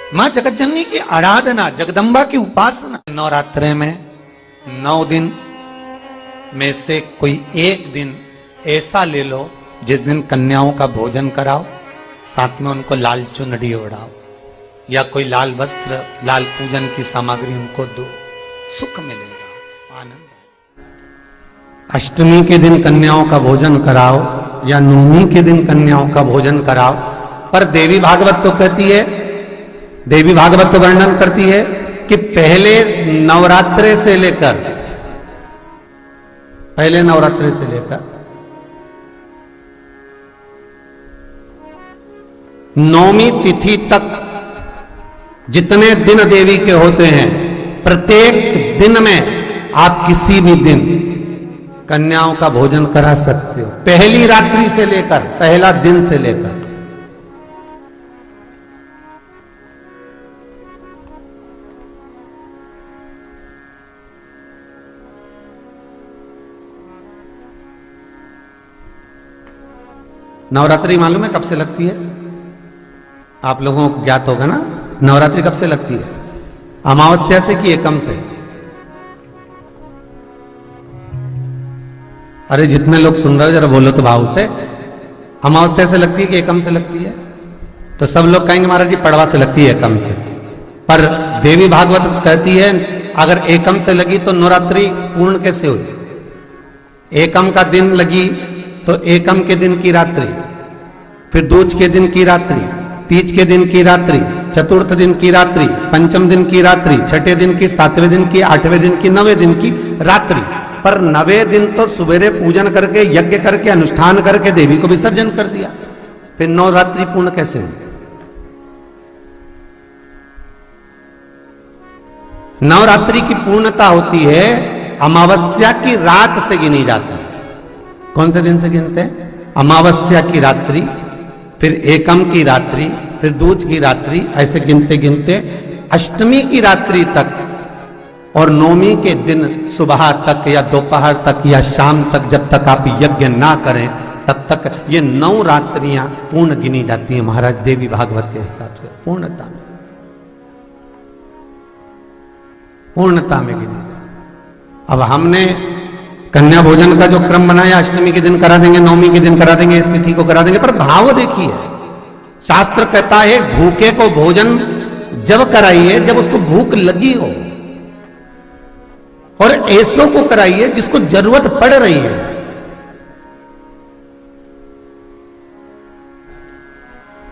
मां जगतजननी की आराधना, जगदम्बा की उपासना। नवरात्रे में 9 दिन में से कोई एक दिन ऐसा ले लो जिस दिन कन्याओं का भोजन कराओ, साथ में उनको लाल चुनरी ओढ़ाओ या कोई लाल वस्त्र, लाल पूजन की सामग्री उनको दो, सुख मिलेगा, आनंद। अष्टमी के दिन कन्याओं का भोजन कराओ या नवमी के दिन कन्याओं का भोजन कराओ। पर देवी भागवत तो कहती है, देवी भागवत तो वर्णन करती है कि पहले नवरात्रे से लेकर नौमी तिथि तक जितने दिन देवी के होते हैं, प्रत्येक दिन में आप किसी भी दिन कन्याओं का भोजन करा सकते हो, पहली रात्रि से लेकर, पहला दिन से लेकर। नवरात्रि मालूम है कब से लगती है? आप लोगों को ज्ञात होगा ना, नवरात्रि कब से लगती है? अमावस्या से कि एकम से? अरे जितने लोग सुन रहे हो जरा बोलो तो भाव से। अमावस्या से लगती है कि एकम से लगती है? तो सब लोग कहेंगे महाराज जी पड़वा से लगती है, एकम से। पर देवी भागवत कहती है अगर एकम से लगी तो नवरात्रि पूर्ण कैसे हुई? एकम का दिन लगी तो एकम के दिन की रात्रि, फिर दूज के दिन की रात्रि, तीज के दिन की रात्रि, चतुर्थ दिन की रात्रि, पंचम दिन की रात्रि, छठे दिन की, सातवें दिन की, आठवें दिन की, 9वें दिन की रात्रि। पर 9वें दिन तो सुबेरे पूजन करके, यज्ञ करके, अनुष्ठान करके देवी को विसर्जन कर दिया, फिर नवरात्रि पूर्ण कैसे हुई? नवरात्रि की पूर्णता होती है अमावस्या की रात से गिनी जाती है। कौन से दिन से गिनते हैं? अमावस्या की रात्रि, फिर एकम की रात्रि, फिर दूज की रात्रि, ऐसे गिनते गिनते अष्टमी की रात्रि तक और नवमी के दिन सुबह तक या दोपहर तक या शाम तक, जब तक आप यज्ञ ना करें तब तक ये 9 रात्रियां पूर्ण गिनी जाती हैं महाराज देवी भागवत के हिसाब से। पूर्णता में गिनी जाती। अब हमने कन्या भोजन का जो क्रम बनाया, अष्टमी के दिन करा देंगे, नवमी के दिन करा देंगे, इस तिथि को करा देंगे, पर भाव देखिए, शास्त्र कहता है भूखे को भोजन जब कराइए जब उसको भूख लगी हो, और ऐसों को कराइए जिसको जरूरत पड़ रही है।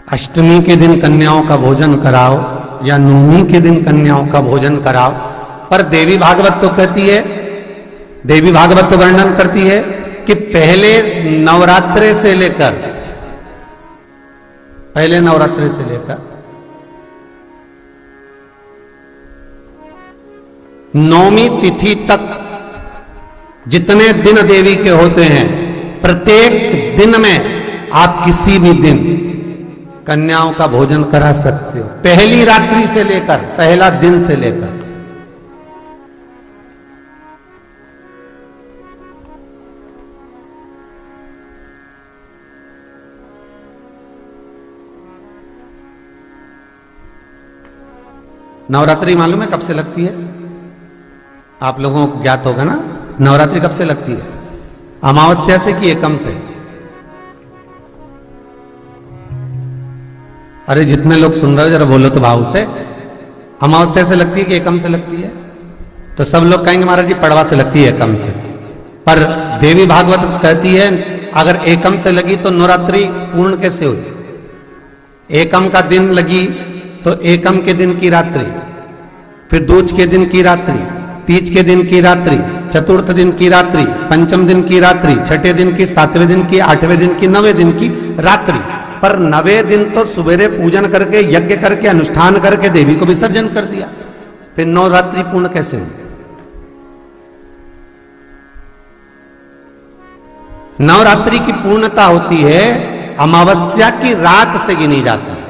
अष्टमी के दिन कन्याओं का भोजन कराओ या नवमी के दिन कन्याओं का भोजन कराओ। पर देवी भागवत तो कहती है, देवी भागवत तो वर्णन करती है कि पहले नवरात्रे से लेकर नौमी तिथि तक जितने दिन देवी के होते हैं, प्रत्येक दिन में आप किसी भी दिन कन्याओं का भोजन करा सकते हो, पहली रात्रि से लेकर, पहला दिन से लेकर। नवरात्रि मालूम है कब से लगती है? आप लोगों को ज्ञात होगा ना, नवरात्रि कब से लगती है? अमावस्या से कि एकम से? अरे जितने लोग सुन रहे हो जरा बोलो तो भाव से। अमावस्या से लगती है कि एकम से लगती है? तो सब लोग कहेंगे महाराज जी पड़वा से लगती है, एकम से। पर देवी भागवत कहती है अगर एकम से लगी तो नवरात्रि पूर्ण कैसे हुई? एकम का दिन लगी तो एकम के दिन की रात्रि, फिर दूज के दिन की रात्रि, तीज के दिन की रात्रि, चतुर्थ दिन की रात्रि, पंचम दिन की रात्रि, छठे दिन की, सातवें दिन की, आठवें दिन की, 9वें दिन की रात्रि। पर 9वें दिन तो सुबेरे पूजन करके, यज्ञ करके, अनुष्ठान करके देवी को विसर्जन कर दिया, फिर नवरात्रि पूर्ण कैसे हुई? नवरात्रि की पूर्णता होती है अमावस्या की रात से गिनी जाती है।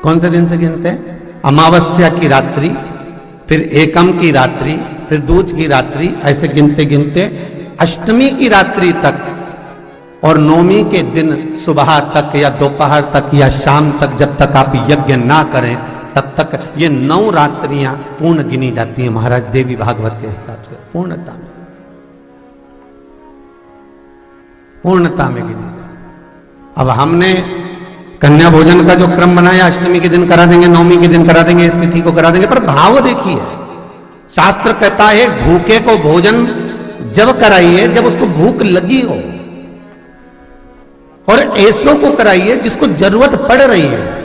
कौन से दिन से गिनते हैं? अमावस्या की रात्रि, फिर एकम की रात्रि, फिर दूज की रात्रि, ऐसे गिनते गिनते अष्टमी की रात्रि तक और नवमी के दिन सुबह तक या दोपहर तक या शाम तक, जब तक आप यज्ञ ना करें तब तक ये 9 रात्रियां पूर्ण गिनी जाती हैं महाराज देवी भागवत के हिसाब से, पूर्णता में गिनी जाती। अब हमने कन्या भोजन का जो क्रम बनाया, अष्टमी के दिन करा देंगे, नवमी के दिन करा देंगे, इस तिथि को करा देंगे, पर भाव देखिए, शास्त्र कहता है भूखे को भोजन जब कराइए जब उसको भूख लगी हो, और ऐसों को कराइए जिसको जरूरत पड़ रही है।